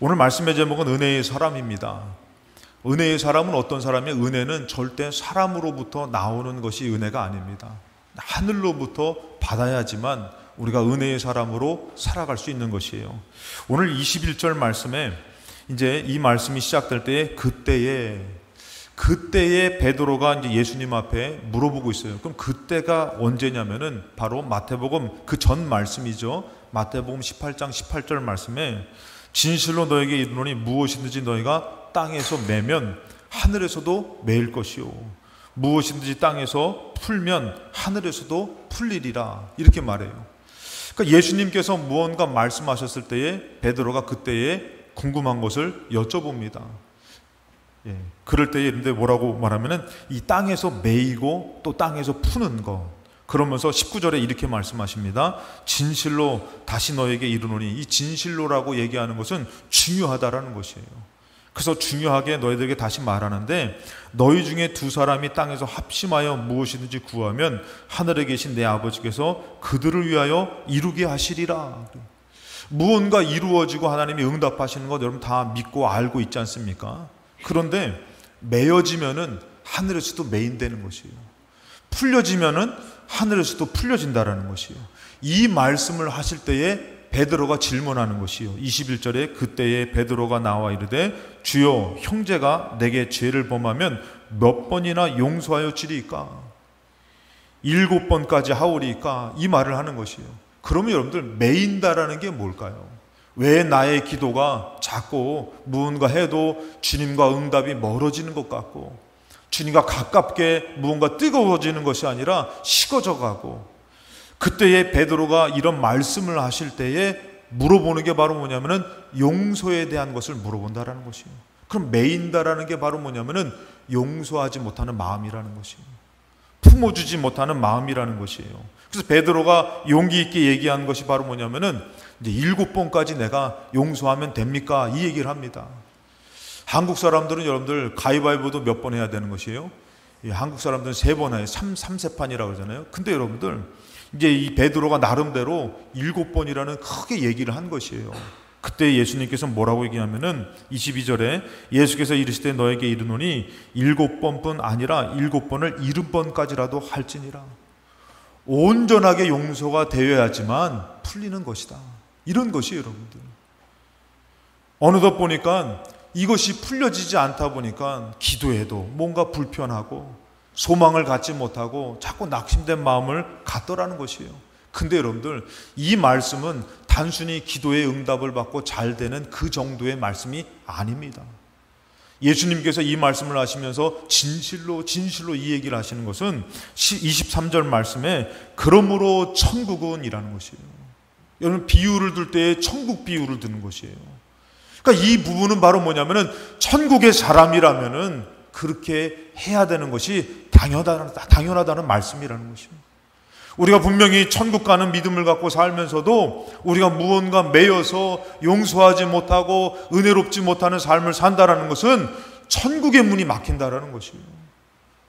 오늘 말씀의 제목은 은혜의 사람입니다. 은혜의 사람은 어떤 사람이에요? 은혜는 절대 사람으로부터 나오는 것이 은혜가 아닙니다. 하늘로부터 받아야지만 우리가 은혜의 사람으로 살아갈 수 있는 것이에요. 오늘 21절 말씀에 이제 이 말씀이 시작될 때에 그때에 베드로가 이제 예수님 앞에 물어보고 있어요. 그럼 그때가 언제냐면은 바로 마태복음 그 전 말씀이죠. 마태복음 18장 18절 말씀에 진실로 너에게 이르노니 무엇이든지 너희가 땅에서 매면 하늘에서도 매일 것이요 무엇이든지 땅에서 풀면 하늘에서도 풀리리라 이렇게 말해요. 그러니까 예수님께서 무언가 말씀하셨을 때에 베드로가 그때에 궁금한 것을 여쭤봅니다. 그럴 때에 이런데 뭐라고 말하면은 이 땅에서 매이고 또 땅에서 푸는 것. 그러면서 19절에 이렇게 말씀하십니다. 진실로 다시 너에게 이르노니, 이 진실로라고 얘기하는 것은 중요하다라는 것이에요. 그래서 중요하게 너희들에게 다시 말하는데, 너희 중에 두 사람이 땅에서 합심하여 무엇이든지 구하면 하늘에 계신 내 아버지께서 그들을 위하여 이루게 하시리라. 무언가 이루어지고 하나님이 응답하시는 것 여러분 다 믿고 알고 있지 않습니까? 그런데 매여지면은 하늘에서도 매인되는 것이에요. 풀려지면은 하늘에서도 풀려진다라는 것이에요. 이 말씀을 하실 때에 베드로가 질문하는 것이요. 21절에 그때에 베드로가 나와 이르되 주여 형제가 내게 죄를 범하면 몇 번이나 용서하여 주리이까? 7번까지 하오리이까? 이 말을 하는 것이에요. 그러면 여러분들 매인다라는 게 뭘까요? 왜 나의 기도가 자꾸 무언가 해도 주님과 응답이 멀어지는 것 같고 주님과 가깝게 무언가 뜨거워지는 것이 아니라 식어져 가고, 그때에 베드로가 이런 말씀을 하실 때에 물어보는 게 바로 뭐냐면은 용서에 대한 것을 물어본다라는 것이에요. 그럼 매인다라는 게 바로 뭐냐면은 용서하지 못하는 마음이라는 것이에요. 품어주지 못하는 마음이라는 것이에요. 그래서 베드로가 용기 있게 얘기한 것이 바로 뭐냐면은 이제 7번까지 내가 용서하면 됩니까? 이 얘기를 합니다. 한국 사람들은 여러분들 가위바위보도 몇 번 해야 되는 것이에요? 한국 사람들은 3번 해요. 3세판이라고 그러잖아요. 근데 여러분들 이제 이 베드로가 나름대로 7번이라는 크게 얘기를 한 것이에요. 그때 예수님께서 뭐라고 얘기하면은 22절에 예수께서 이르시되 너에게 이르노니 7번뿐 아니라 7번을 70번까지라도 할지니라. 온전하게 용서가 되어야지만 풀리는 것이다. 이런 것이에요, 여러분들. 어느덧 보니까 이것이 풀려지지 않다 보니까 기도해도 뭔가 불편하고 소망을 갖지 못하고 자꾸 낙심된 마음을 갖더라는 것이에요. 근데 여러분들 이 말씀은 단순히 기도의 응답을 받고 잘 되는 그 정도의 말씀이 아닙니다. 예수님께서 이 말씀을 하시면서 진실로 이 얘기를 하시는 것은 23절 말씀에 그러므로 천국은 이라는 것이에요. 여러분 비유를 들 때 천국 비유를 드는 것이에요. 그러니까 이 부분은 바로 뭐냐면은 천국의 사람이라면은 그렇게 해야 되는 것이 당연하다는 말씀이라는 것입니다. 우리가 분명히 천국 가는 믿음을 갖고 살면서도 우리가 무언가 매여서 용서하지 못하고 은혜롭지 못하는 삶을 산다라는 것은 천국의 문이 막힌다라는 것이에요.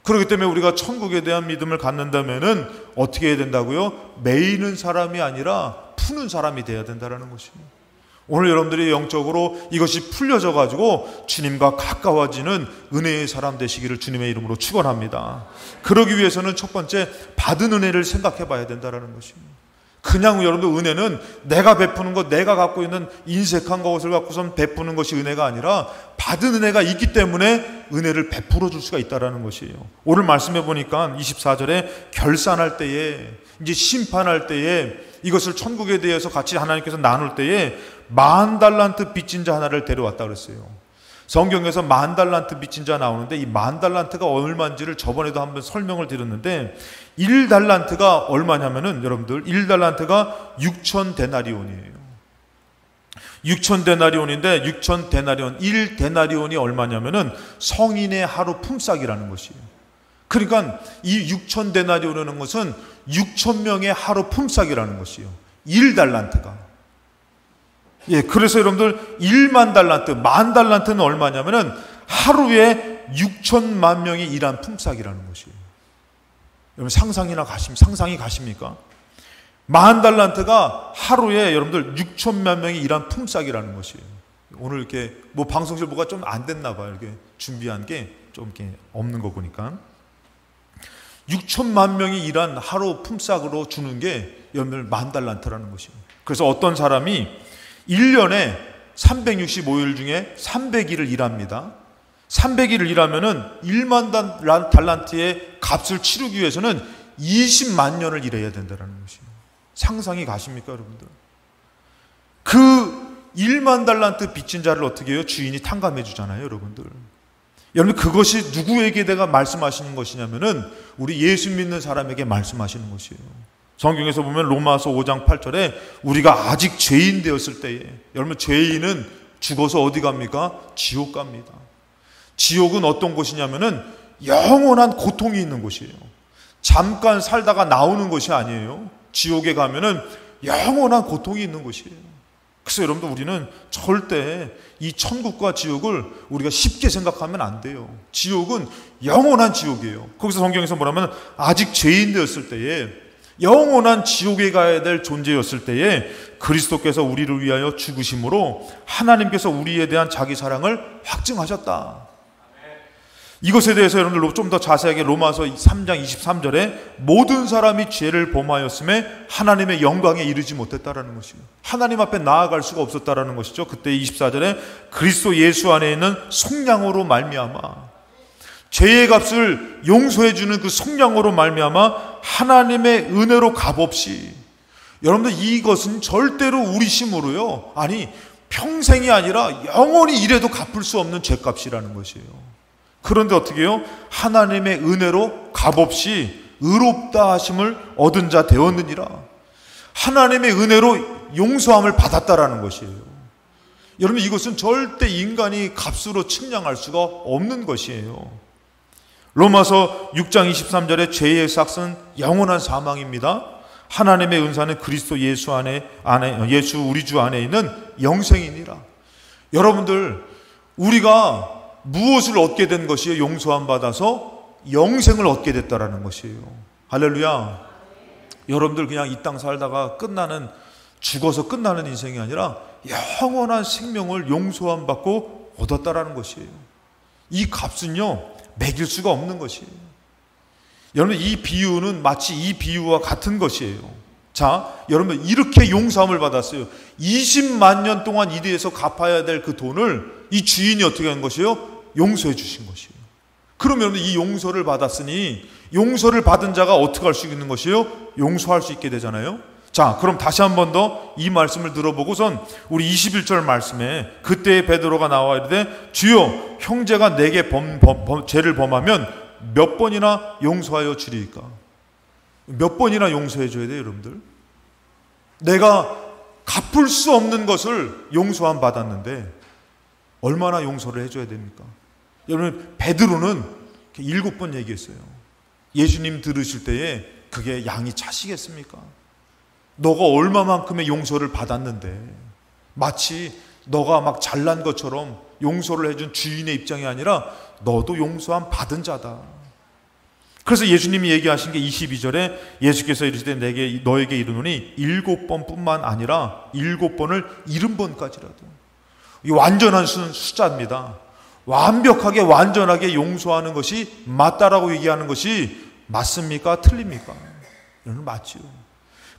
그렇기 때문에 우리가 천국에 대한 믿음을 갖는다면은 어떻게 해야 된다고요? 매이는 사람이 아니라 푸는 사람이 돼야 된다라는 것입니다. 오늘 여러분들이 영적으로 이것이 풀려져 가지고 주님과 가까워지는 은혜의 사람 되시기를 주님의 이름으로 축원합니다. 그러기 위해서는 첫 번째 받은 은혜를 생각해 봐야 된다는 것입니다. 그냥 여러분들 은혜는 내가 베푸는 것, 내가 갖고 있는 인색한 것을 갖고선 베푸는 것이 은혜가 아니라 받은 은혜가 있기 때문에 은혜를 베풀어 줄 수가 있다는 것이에요. 오늘 말씀해 보니까 24절에 결산할 때에, 이제 심판할 때에 이것을 천국에 대해서 같이 하나님께서 나눌 때에 10,000달란트 빚진 자 하나를 데려왔다 그랬어요. 성경에서 10,000달란트 빚진 자 나오는데 이 10,000달란트가 얼마인지를 저번에도 한번 설명을 드렸는데 1달란트가 얼마냐면은 여러분들 1달란트가 6,000데나리온이에요. 6,000데나리온인데 6,000데나리온 1데나리온이 얼마냐면은 성인의 하루 품삯이라는 것이에요. 그러니까 이 6,000데나리온이라는 것은 6,000명의 하루 품삯이라는 것이에요. 1달란트가. 그래서 여러분들 10,000달란트, 10,000달란트는 얼마냐면은 하루에 6천만 명이 일한 품삯이라는 것이에요. 여러분 상상이 가십니까? 10,000달란트가 하루에 여러분들 6천만 명이 일한 품삯이라는 것이에요. 오늘 이렇게 뭐 방송실 뭐가 좀 안 됐나 봐요. 이렇게 준비한 게 좀 이렇게 없는 거 보니까 6천만 명이 일한 하루 품삯으로 주는 게 여러분들 10,000달란트라는 것이에요. 그래서 어떤 사람이 1년에 365일 중에 300일을 일합니다. 300일을 일하면은 1만 달란트의 값을 치르기 위해서는 20만 년을 일해야 된다는 것이에요. 상상이 가십니까, 여러분들? 그 1만 달란트 빚진 자를 어떻게 해요? 주인이 탕감해 주잖아요, 여러분들. 여러분, 그것이 누구에게 내가 말씀하시는 것이냐면은 우리 예수 믿는 사람에게 말씀하시는 것이에요. 성경에서 보면 로마서 5장 8절에 우리가 아직 죄인 되었을 때에, 여러분, 죄인은 죽어서 어디 갑니까? 지옥 갑니다. 지옥은 어떤 곳이냐면은 영원한 고통이 있는 곳이에요. 잠깐 살다가 나오는 것이 아니에요. 지옥에 가면은 영원한 고통이 있는 곳이에요. 그래서 여러분들, 우리는 절대 이 천국과 지옥을 우리가 쉽게 생각하면 안 돼요. 지옥은 영원한 지옥이에요. 거기서 성경에서 뭐라면 아직 죄인 되었을 때에, 영원한 지옥에 가야 될 존재였을 때에 그리스도께서 우리를 위하여 죽으심으로 하나님께서 우리에 대한 자기 사랑을 확증하셨다. 이것에 대해서 여러분들 좀 더 자세하게 로마서 3장 23절에 모든 사람이 죄를 범하였음에 하나님의 영광에 이르지 못했다라는 것이에요. 하나님 앞에 나아갈 수가 없었다라는 것이죠. 그때 24절에 그리스도 예수 안에 있는 속량으로 말미암아, 죄의 값을 용서해 주는 그 속량으로 말미암아 하나님의 은혜로 값없이, 여러분들 이것은 절대로 우리 힘으로요, 아니 평생이 아니라 영원히 이래도 갚을 수 없는 죄값이라는 것이에요. 그런데 어떻게 해요? 하나님의 은혜로 값없이 의롭다 하심을 얻은 자 되었느니라. 하나님의 은혜로 용서함을 받았다라는 것이에요. 여러분, 이것은 절대 인간이 값으로 측량할 수가 없는 것이에요. 로마서 6장 23절에 죄의 삭은 영원한 사망입니다. 하나님의 은사는 그리스도 예수 예수 우리 주 안에 있는 영생이니라. 여러분들, 우리가 무엇을 얻게 된 것이에요? 용서함 받아서 영생을 얻게 됐다라는 것이에요. 할렐루야. 여러분들, 그냥 이 땅 살다가 죽어서 끝나는 인생이 아니라 영원한 생명을 용서함 받고 얻었다라는 것이에요. 이 값은요, 매길 수가 없는 것이에요. 여러분, 이 비유는 마치 이 비유와 같은 것이에요. 자, 여러분, 이렇게 용서함을 받았어요. 20만 년 동안 이 대에서 갚아야 될 그 돈을 이 주인이 어떻게 한 것이에요? 용서해 주신 것이에요. 그러면 이 용서를 받았으니 용서를 받은 자가 어떻게 할 수 있는 것이에요? 용서할 수 있게 되잖아요. 자, 그럼 다시 한 번 더 이 말씀을 들어보고선 우리 21절 말씀에 그때의 베드로가 나와 이르되 주여, 형제가 내게 죄를 범하면 몇 번이나 용서하여 주리이까? 몇 번이나 용서해 줘야 돼요, 여러분들? 내가 갚을 수 없는 것을 용서함 받았는데 얼마나 용서를 해줘야 됩니까? 여러분, 베드로는 7번 얘기했어요. 예수님 들으실 때에 그게 양이 차시겠습니까? 너가 얼마만큼의 용서를 받았는데, 마치 너가 막 잘난 것처럼 용서를 해준 주인의 입장이 아니라 너도 용서함 받은 자다. 그래서 예수님이 얘기하신 게 22절에 예수께서 이르시되 내게 너에게 이르노니 7번뿐만 아니라 7번을 70번까지라도. 이 완전한 숫자입니다. 완벽하게 완전하게 용서하는 것이 맞다라고 얘기하는 것이 맞습니까? 틀립니까? 여러분, 맞지요.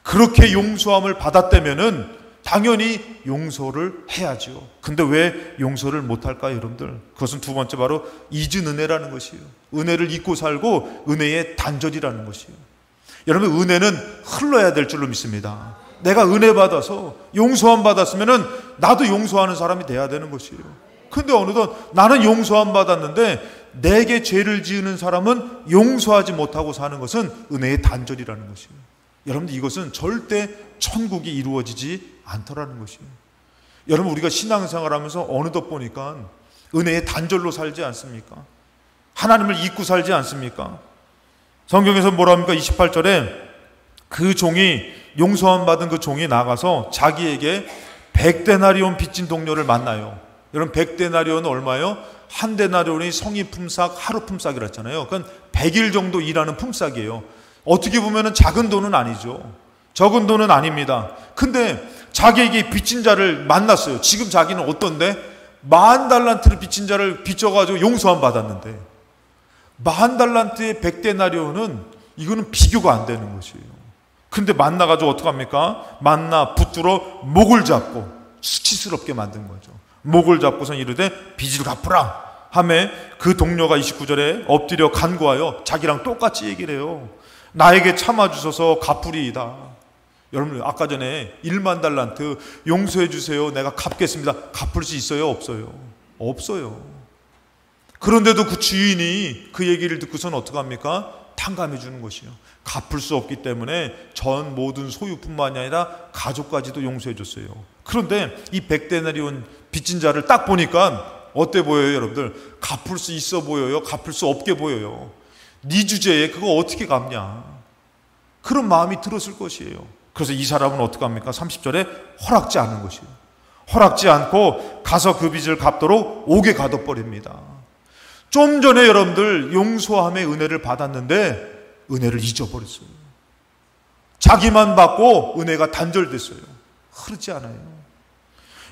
그렇게 용서함을 받았다면은 당연히 용서를 해야죠. 근데 왜 용서를 못할까요, 여러분들? 그것은 두 번째 바로 잊은 은혜라는 것이에요. 은혜를 잊고 살고 은혜의 단절이라는 것이에요. 여러분, 은혜는 흘러야 될 줄로 믿습니다. 내가 은혜 받아서 용서함 받았으면은 나도 용서하는 사람이 돼야 되는 것이에요. 근데 어느덧 나는 용서함 받았는데 내게 죄를 지으는 사람은 용서하지 못하고 사는 것은 은혜의 단절이라는 것이에요. 여러분들, 이것은 절대 천국이 이루어지지 않더라는 것이에요. 여러분, 우리가 신앙생활하면서 어느덧 보니까 은혜의 단절로 살지 않습니까? 하나님을 잊고 살지 않습니까? 성경에서 뭐라 합니까? 28절에 그 종이, 용서함 받은 그 종이 나가서 자기에게 100데나리온 빚진 동료를 만나요. 여러분, 100데나리온은 얼마예요? 한 데나리온이 성인 품삯, 하루 품삯이라 했잖아요. 그러니까 100일 정도 일하는 품삯이에요. 어떻게 보면 작은 돈은 아니죠. 적은 돈은 아닙니다. 근데 자기에게 빚진 자를 만났어요. 지금 자기는 어떤데? 10,000달란트를 빚진 자를 빚져가지고 용서함 받았는데, 10,000달란트의 100데나리온은 이거는 비교가 안 되는 것이에요. 근데 만나가지고 어떡합니까? 만나 붙들어 목을 잡고 수치스럽게 만든 거죠. 목을 잡고선 이르되 빚을 갚으라 하매 그 동료가 29절에 엎드려 간구하여 자기랑 똑같이 얘기를 해요. 나에게 참아주셔서 갚으리이다. 여러분, 아까 전에 10,000달란트 용서해 주세요, 내가 갚겠습니다. 갚을 수 있어요? 없어요? 없어요. 그런데도 그 주인이 그 얘기를 듣고선 어떡합니까? 탕감해 주는 것이요. 갚을 수 없기 때문에 전 모든 소유뿐만이 아니라 가족까지도 용서해 줬어요. 그런데 이 100데나리온 빚진 자를 딱 보니까 어때 보여요, 여러분들? 갚을 수 있어 보여요? 갚을 수 없게 보여요? 네 주제에 그거 어떻게 갚냐? 그런 마음이 들었을 것이에요. 그래서 이 사람은 어떡합니까? 30절에 허락지 않는 것이에요. 허락지 않고 가서 그 빚을 갚도록 옥에 가둬버립니다. 좀 전에 여러분들 용서함의 은혜를 받았는데 은혜를 잊어버렸어요. 자기만 받고 은혜가 단절됐어요. 흐르지 않아요.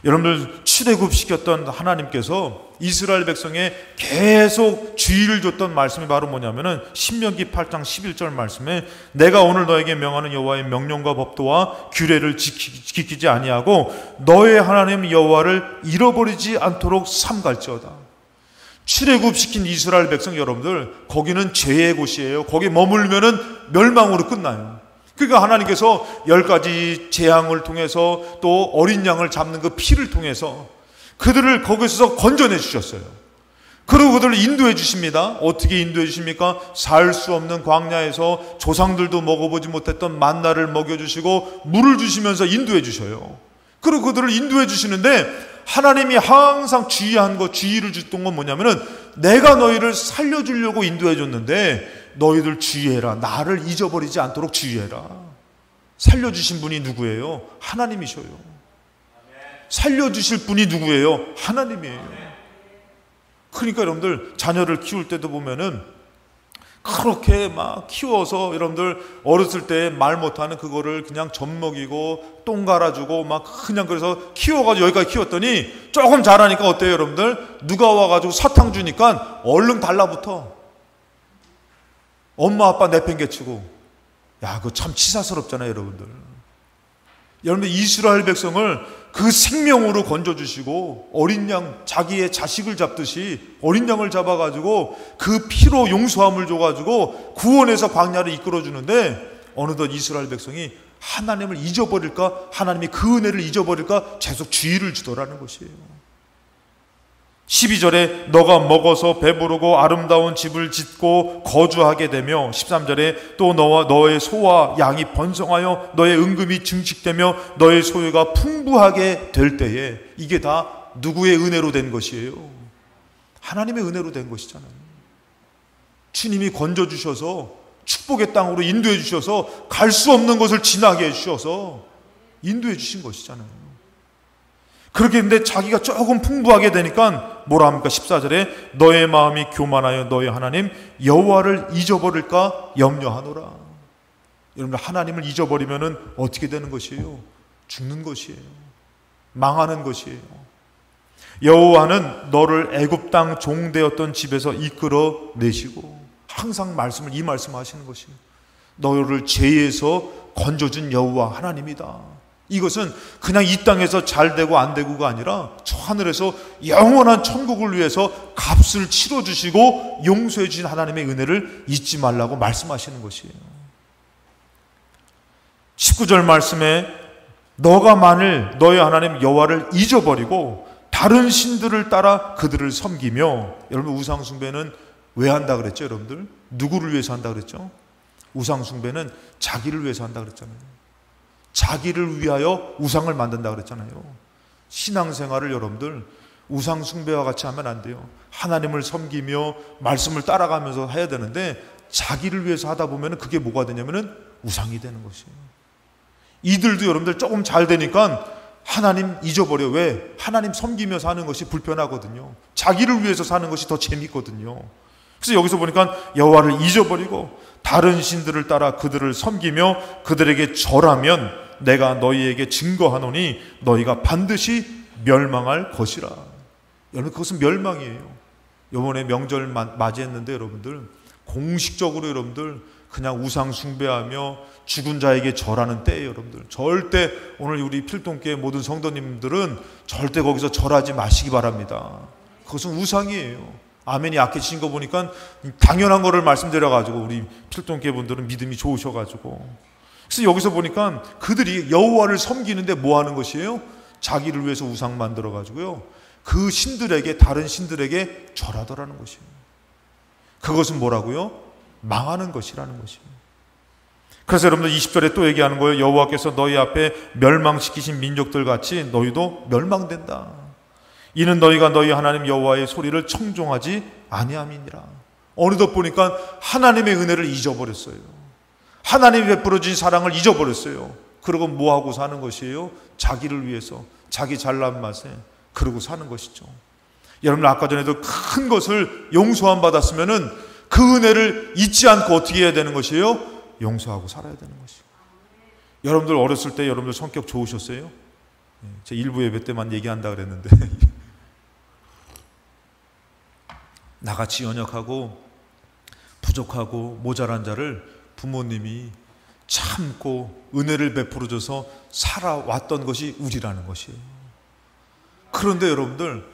여러분들 출애굽시켰던 하나님께서 이스라엘 백성에 계속 주의를 줬던 말씀이 바로 뭐냐면은 신명기 8장 11절 말씀에 내가 오늘 너에게 명하는 여호와의 명령과 법도와 규례를 지키지 아니하고 너의 하나님 여호와를 잃어버리지 않도록 삼갈지어다. 출애굽시킨 이스라엘 백성 여러분들, 거기는 죄의 곳이에요. 거기 머물면은 멸망으로 끝나요. 그러니까 하나님께서 10가지 재앙을 통해서 또 어린 양을 잡는 그 피를 통해서 그들을 거기서 건져내 주셨어요. 그리고 그들을 인도해 주십니다. 어떻게 인도해 주십니까? 살 수 없는 광야에서 조상들도 먹어보지 못했던 만나를 먹여주시고 물을 주시면서 인도해 주셔요. 그리고 그들을 인도해 주시는데 하나님이 항상 주의를 줬던 건 뭐냐면은 내가 너희를 살려주려고 인도해 줬는데 너희들 주의해라. 나를 잊어버리지 않도록 주의해라. 살려주신 분이 누구예요? 하나님이셔요. 살려주실 분이 누구예요? 하나님이에요. 그러니까 여러분들 자녀를 키울 때도 보면은 그렇게 막 키워서 여러분들 어렸을 때 말 못하는 그거를 그냥 젖 먹이고 똥 갈아주고 막 그냥 그래서 키워가지고 여기까지 키웠더니 조금 자라니까 어때요 여러분들? 누가 와가지고 사탕 주니까 얼른 달라붙어. 엄마 아빠 내팽개치고. 야, 그거 참 치사스럽잖아요 여러분들. 여러분들 이스라엘 백성을 그 생명으로 건져주시고 어린 양, 자기의 자식을 잡듯이 어린 양을 잡아가지고 그 피로 용서함을 줘가지고 구원해서 광야를 이끌어주는데 어느덧 이스라엘 백성이 하나님을 잊어버릴까, 하나님이 그 은혜를 잊어버릴까 계속 주의를 주더라는 것이에요. 12절에 너가 먹어서 배부르고 아름다운 집을 짓고 거주하게 되며 13절에 또 너와 너의 소와 양이 번성하여 너의 은금이 증식되며 너의 소유가 풍부하게 될 때에 이게 다 누구의 은혜로 된 것이에요? 하나님의 은혜로 된 것이잖아요. 주님이 건져주셔서 축복의 땅으로 인도해 주셔서 갈 수 없는 것을 지나게 해주셔서 인도해 주신 것이잖아요. 그렇게 했는데 자기가 조금 풍부하게 되니까 뭐라 합니까? 14절에 너의 마음이 교만하여 너의 하나님 여호와를 잊어버릴까 염려하노라. 여러분들 하나님을 잊어버리면 어떻게 되는 것이에요? 죽는 것이에요. 망하는 것이에요. 여호와는 너를 애굽 땅 종되었던 집에서 이끌어 내시고 항상 이 말씀 하시는 것이에요. 너를 죄에서 건져준 여호와 하나님이다. 이것은 그냥 이 땅에서 잘 되고 안 되고가 아니라 저 하늘에서 영원한 천국을 위해서 값을 치러주시고 용서해 주신 하나님의 은혜를 잊지 말라고 말씀하시는 것이에요. 19절 말씀에 너가 만일 너의 하나님 여호와를 잊어버리고 다른 신들을 따라 그들을 섬기며, 여러분 우상 숭배는 왜 한다 그랬죠? 여러분들 누구를 위해서 한다 그랬죠? 우상 숭배는 자기를 위해서 한다 그랬잖아요. 자기를 위하여 우상을 만든다 그랬잖아요. 신앙생활을 여러분들 우상 숭배와 같이 하면 안 돼요. 하나님을 섬기며 말씀을 따라가면서 해야 되는데 자기를 위해서 하다 보면 그게 뭐가 되냐면은 우상이 되는 것이에요. 이들도 여러분들 조금 잘 되니까 하나님 잊어버려. 왜? 하나님 섬기며 사는 것이 불편하거든요. 자기를 위해서 사는 것이 더 재밌거든요. 그래서 여기서 보니까 여호와를 잊어버리고 다른 신들을 따라 그들을 섬기며 그들에게 절하면 내가 너희에게 증거하노니 너희가 반드시 멸망할 것이라. 여러분, 그것은 멸망이에요. 이번에 명절 맞이했는데 여러분들 공식적으로 여러분들 그냥 우상 숭배하며 죽은 자에게 절하는 때예요. 여러분들 절대 오늘 우리 필동교회 모든 성도님들은 절대 거기서 절하지 마시기 바랍니다. 그것은 우상이에요. 아멘이 약해지신 거 보니까 당연한 거를 말씀드려가지고 우리 필동교회 분들은 믿음이 좋으셔가지고, 그래서 여기서 보니까 그들이 여호와를 섬기는데 뭐 하는 것이에요? 자기를 위해서 우상 만들어가지고요 그 신들에게, 다른 신들에게 절하더라는 것이에요. 그것은 뭐라고요? 망하는 것이라는 것이에요. 그래서 여러분들 20절에 또 얘기하는 거예요. 여호와께서 너희 앞에 멸망시키신 민족들 같이 너희도 멸망된다. 이는 너희가 너희 하나님 여호와의 소리를 청종하지 아니함이니라. 어느덧 보니까 하나님의 은혜를 잊어버렸어요. 하나님이 베풀어 주신 사랑을 잊어버렸어요. 그러고 뭐하고 사는 것이에요? 자기를 위해서, 자기 잘난 맛에 그러고 사는 것이죠. 여러분, 아까 전에도 큰 것을 용서함 받았으면은 그 은혜를 잊지 않고 어떻게 해야 되는 것이에요? 용서하고 살아야 되는 것이에요. 여러분들 어렸을 때 여러분들 성격 좋으셨어요? 제 일부 예배 때만 얘기한다 그랬는데 나같이 연약하고 부족하고 모자란 자를 부모님이 참고 은혜를 베풀어줘서 살아왔던 것이 우리라는 것이에요. 그런데 여러분들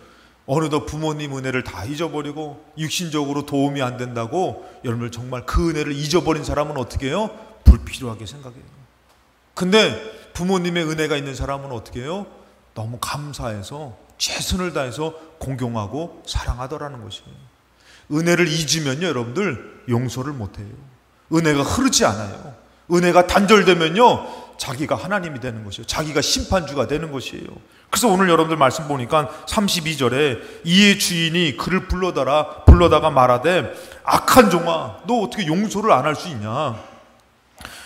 어느덧 부모님 은혜를 다 잊어버리고 육신적으로 도움이 안 된다고 여러분들 정말 그 은혜를 잊어버린 사람은 어떻게 해요? 불필요하게 생각해요. 근데 부모님의 은혜가 있는 사람은 어떻게 해요? 너무 감사해서 최선을 다해서 공경하고 사랑하더라는 것이에요. 은혜를 잊으면요 여러분들 용서를 못해요. 은혜가 흐르지 않아요. 은혜가 단절되면요 자기가 하나님이 되는 것이에요. 자기가 심판주가 되는 것이에요. 그래서 오늘 여러분들 말씀 보니까 32절에 이의 주인이 그를 불러다가 말하되 악한 종아, 너 어떻게 용서를 안 할 수 있냐?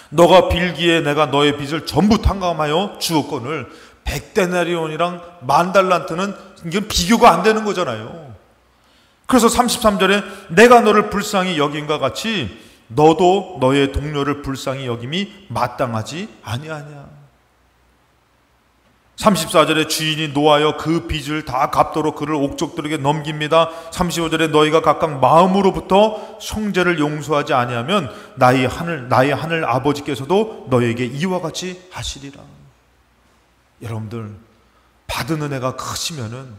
너가 빌기에 내가 너의 빚을 전부 탕감하여 주었거늘 100데나리온이랑 10,000달란트는 이건 비교가 안 되는 거잖아요. 그래서 33절에 내가 너를 불쌍히 여긴과 같이 너도 너의 동료를 불쌍히 여김이 마땅하지 아니하냐. 34절에 주인이 노하여 그 빚을 다 갚도록 그를 옥족들에게 넘깁니다. 35절에 너희가 각각 마음으로부터 형제를 용서하지 아니하면 나의 하늘 아버지께서도 너희에게 이와 같이 하시리라. 여러분들 받은 은혜가 크시면은,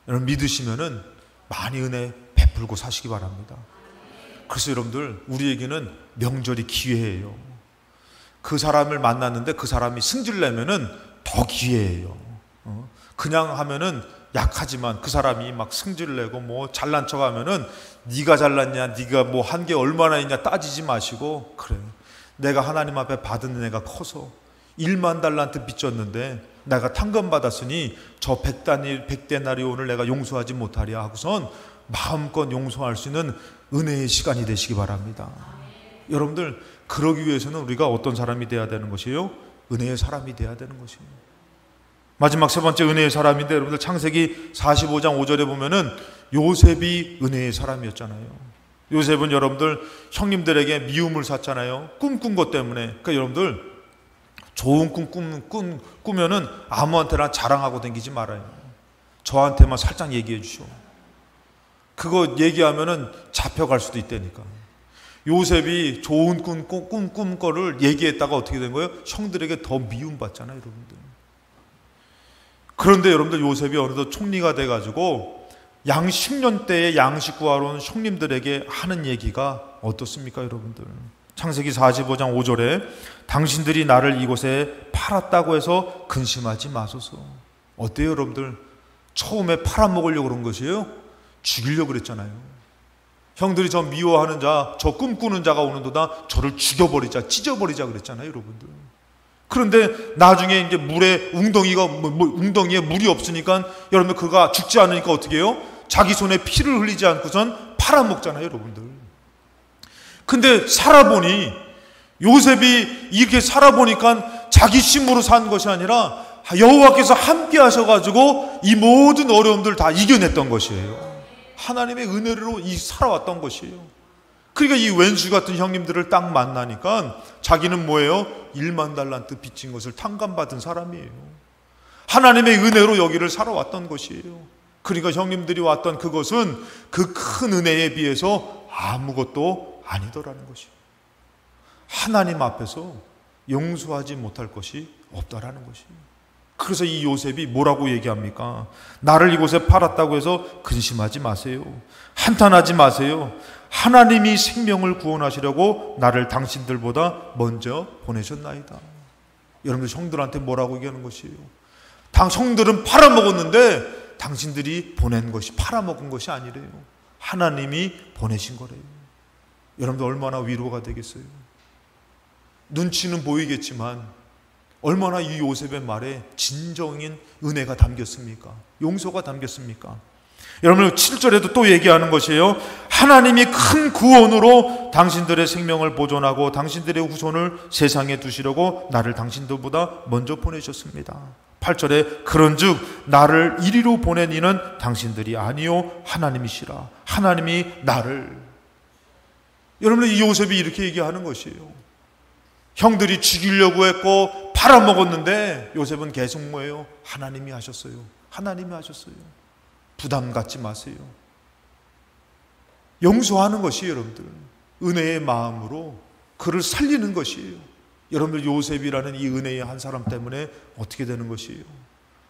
여러분 믿으시면은 많이 은혜 베풀고 사시기 바랍니다. 그래서 여러분들 우리에게는 명절이 기회예요. 그 사람을 만났는데 그 사람이 승질내면은 더 기회예요. 그냥 하면은 약하지만 그 사람이 막 승질내고 뭐 잘난 척하면은 네가 잘났냐, 네가 뭐 한 게 얼마나 있냐 따지지 마시고, 그래 내가 하나님 앞에 받은 은혜가 커서 10,000달란트 빚졌는데 내가 탕감 받았으니 저 100데나리온을 내가 용서하지 못하랴 하고선 마음껏 용서할 수 있는 은혜의 시간이 되시기 바랍니다. 여러분들 그러기 위해서는 우리가 어떤 사람이 돼야 되는 것이에요? 은혜의 사람이 돼야 되는 것이에요. 마지막 세 번째 은혜의 사람인데, 여러분들 창세기 45장 5절에 보면은 요셉이 은혜의 사람이었잖아요. 요셉은 여러분들 형님들에게 미움을 샀잖아요. 꿈꾼 것 때문에. 그러니까 여러분들 좋은 꿈 꾸면은 아무한테나 자랑하고 다니지 말아요. 저한테만 살짝 얘기해 주시오. 그거 얘기하면은 잡혀갈 수도 있다니까. 요셉이 좋은 꿈 거를 얘기했다가 어떻게 된 거예요? 형들에게 더 미움받잖아요, 여러분들. 그런데 여러분들 요셉이 어느덧 총리가 돼가지고 양 10년 때에 양식 구하러 온 형님들에게 하는 얘기가 어떻습니까, 여러분들? 창세기 45장 5절에 당신들이 나를 이곳에 팔았다고 해서 근심하지 마소서. 어때요, 여러분들? 처음에 팔아먹으려고 그런 것이에요? 죽이려고 그랬잖아요. 형들이 저 미워하는 자, 저 꿈꾸는 자가 오는도다 저를 죽여버리자, 찢어버리자 그랬잖아요, 여러분들. 그런데 나중에 이제 웅덩이에 물이 없으니까 여러분들 그가 죽지 않으니까 어떻게 해요? 자기 손에 피를 흘리지 않고선 팔아먹잖아요, 여러분들. 근데 살아보니 요셉이 이렇게 살아보니까 자기 힘으로 산 것이 아니라 여호와께서 함께 하셔가지고 이 모든 어려움들 다 이겨냈던 것이에요. 하나님의 은혜로 살아왔던 것이에요. 그러니까 이 왼수 같은 형님들을 딱 만나니까 자기는 뭐예요? 1만 달란트 빚진 것을 탕감받은 사람이에요. 하나님의 은혜로 여기를 살아왔던 것이에요. 그러니까 형님들이 왔던 그것은 그 큰 은혜에 비해서 아무것도 아니더라는 것이에요. 하나님 앞에서 용서하지 못할 것이 없다라는 것이에요. 그래서 이 요셉이 뭐라고 얘기합니까? 나를 이곳에 팔았다고 해서 근심하지 마세요. 한탄하지 마세요. 하나님이 생명을 구원하시려고 나를 당신들보다 먼저 보내셨나이다. 여러분들 형들한테 뭐라고 얘기하는 것이에요? 형들은 팔아먹었는데 당신들이 보낸 것이 팔아먹은 것이 아니래요. 하나님이 보내신 거래요. 여러분들 얼마나 위로가 되겠어요? 눈치는 보이겠지만 얼마나 이 요셉의 말에 진정인 은혜가 담겼습니까? 용서가 담겼습니까? 여러분 7절에도 또 얘기하는 것이에요. 하나님이 큰 구원으로 당신들의 생명을 보존하고 당신들의 후손을 세상에 두시려고 나를 당신들보다 먼저 보내셨습니다. 8절에 그런즉 나를 이리로 보낸 이는 당신들이 아니요 하나님이시라. 하나님이 나를. 여러분 이 요셉이 이렇게 얘기하는 것이에요. 형들이 죽이려고 했고 팔아먹었는데 요셉은 계속 뭐예요? 하나님이 하셨어요. 하나님이 하셨어요. 부담 갖지 마세요. 용서하는 것이에요. 여러분들 은혜의 마음으로 그를 살리는 것이에요. 여러분들 요셉이라는 이 은혜의 한 사람 때문에 어떻게 되는 것이에요?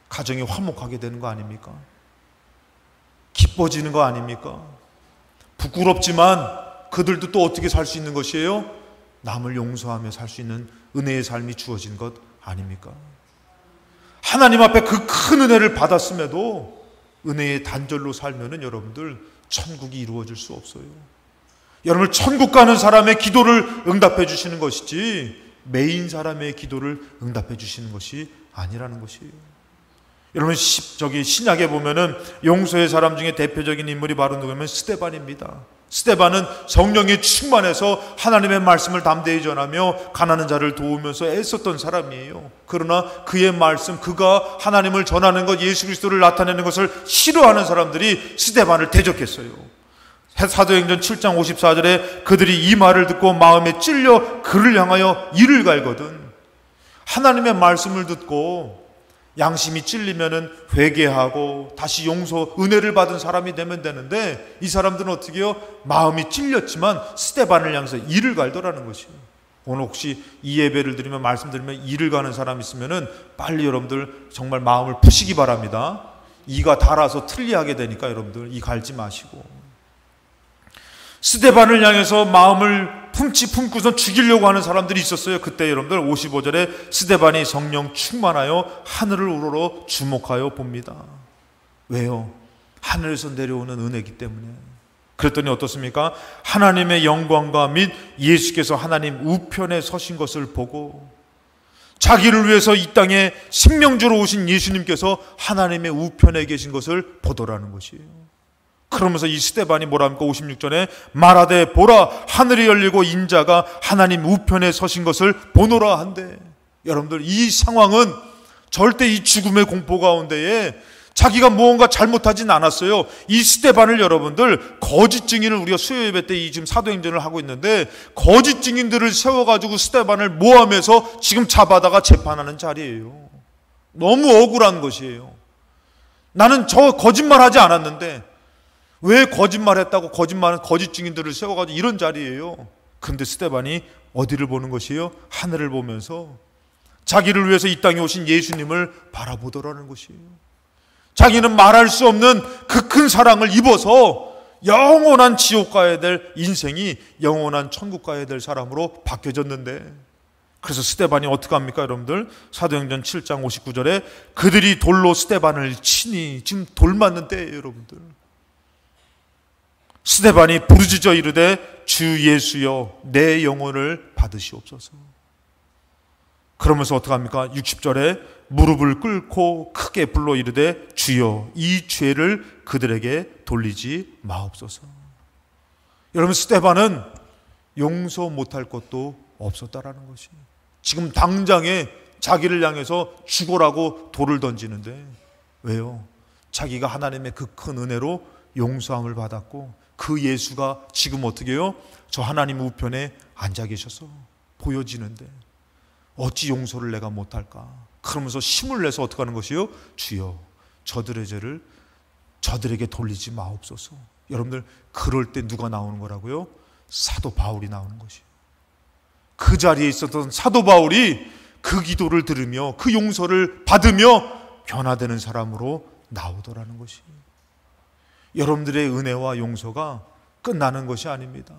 가정이 화목하게 되는 거 아닙니까? 기뻐지는 거 아닙니까? 부끄럽지만 그들도 또 어떻게 살 수 있는 것이에요? 남을 용서하며 살 수 있는 은혜의 삶이 주어진 것 아닙니까? 하나님 앞에 그 큰 은혜를 받았음에도 은혜의 단절로 살면은 여러분들 천국이 이루어질 수 없어요. 여러분 천국 가는 사람의 기도를 응답해 주시는 것이지 메인 사람의 기도를 응답해 주시는 것이 아니라는 것이에요. 여러분 신약에 보면은 용서의 사람 중에 대표적인 인물이 바로 누구냐면 스데반입니다. 스데반은 성령에 충만해서 하나님의 말씀을 담대히 전하며 가난한 자를 도우면서 애썼던 사람이에요. 그러나 그의 말씀, 그가 하나님을 전하는 것, 예수 그리스도를 나타내는 것을 싫어하는 사람들이 스데반을 대적했어요. 사도행전 7장 54절에 그들이 이 말을 듣고 마음에 찔려 그를 향하여 이를 갈거든. 하나님의 말씀을 듣고 양심이 찔리면은 회개하고 다시 용서, 은혜를 받은 사람이 되면 되는데 이 사람들은 어떻게 해요? 마음이 찔렸지만 스데반을 향해서 이를 갈더라는 것이에요. 오늘 혹시 이 예배를 드리면 말씀 드리면 이를 가는 사람 있으면은 빨리 여러분들 정말 마음을 푸시기 바랍니다. 이가 달아서 틀리하게 되니까 여러분들 이 갈지 마시고. 스데반을 향해서 마음을 품고서 죽이려고 하는 사람들이 있었어요. 그때 여러분들 55절에 스데반이 성령 충만하여 하늘을 우러러 주목하여 봅니다. 왜요? 하늘에서 내려오는 은혜이기 때문에. 그랬더니 어떻습니까? 하나님의 영광과 및 예수께서 하나님 우편에 서신 것을 보고 자기를 위해서 이 땅에 생명주로 오신 예수님께서 하나님의 우편에 계신 것을 보더라는 것이에요. 그러면서 이 스데반이 뭐라 합니까? 56절에 말하되 보라 하늘이 열리고 인자가 하나님 우편에 서신 것을 보노라 한대. 여러분들 이 상황은 절대 이 죽음의 공포 가운데에 자기가 무언가 잘못하진 않았어요. 이 스데반을 여러분들 거짓 증인을 우리가 수요 예배 때 이 지금 사도행전을 하고 있는데 거짓 증인들을 세워가지고 스데반을 모함해서 지금 잡아다가 재판하는 자리예요. 너무 억울한 것이에요. 나는 저 거짓말하지 않았는데 왜 거짓말했다고 거짓 증인들을 세워가지고 이런 자리예요. 그런데 스데반이 어디를 보는 것이에요? 하늘을 보면서 자기를 위해서 이 땅에 오신 예수님을 바라보더라는 것이에요. 자기는 말할 수 없는 그 큰 사랑을 입어서 영원한 지옥 가야 될 인생이 영원한 천국 가야 될 사람으로 바뀌어졌는데, 그래서 스데반이 어떻게 합니까 여러분들? 사도행전 7장 59절에 그들이 돌로 스데반을 치니, 지금 돌 맞는 때예요 여러분들. 스데반이 부르짖어 이르되 주 예수여 내 영혼을 받으시옵소서. 그러면서 어떻게 합니까? 60절에 무릎을 꿇고 크게 불러 이르되 주여 이 죄를 그들에게 돌리지 마옵소서. 여러분 스데반은 용서 못할 것도 없었다라는 것이, 지금 당장에 자기를 향해서 죽어라고 돌을 던지는데 왜요? 자기가 하나님의 그 큰 은혜로 용서함을 받았고 그 예수가 지금 어떻게 해요? 저 하나님 우편에 앉아 계셔서 보여지는데 어찌 용서를 내가 못할까? 그러면서 힘을 내서 어떻게 하는 것이요? 주여 저들의 죄를 저들에게 돌리지 마옵소서. 여러분들 그럴 때 누가 나오는 거라고요? 사도 바울이 나오는 것이에요. 그 자리에 있었던 사도 바울이 그 기도를 들으며 그 용서를 받으며 변화되는 사람으로 나오더라는 것이에요. 여러분들의 은혜와 용서가 끝나는 것이 아닙니다.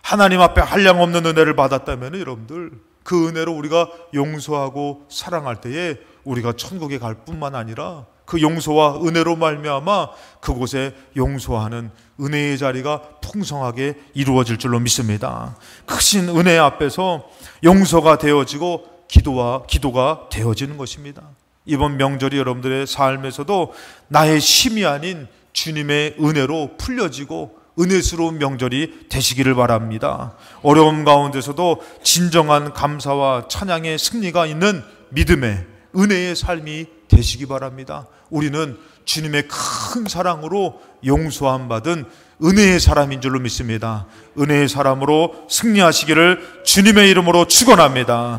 하나님 앞에 한량없는 은혜를 받았다면 여러분들 그 은혜로 우리가 용서하고 사랑할 때에 우리가 천국에 갈 뿐만 아니라 그 용서와 은혜로 말미암아 그곳에 용서하는 은혜의 자리가 풍성하게 이루어질 줄로 믿습니다. 크신 은혜 앞에서 용서가 되어지고 기도가 되어지는 것입니다. 이번 명절이 여러분들의 삶에서도 나의 힘이 아닌 주님의 은혜로 풀려지고 은혜스러운 명절이 되시기를 바랍니다. 어려움 가운데서도 진정한 감사와 찬양의 승리가 있는 믿음의 은혜의 삶이 되시기 바랍니다. 우리는 주님의 큰 사랑으로 용서함 받은 은혜의 사람인 줄로 믿습니다. 은혜의 사람으로 승리하시기를 주님의 이름으로 축원합니다.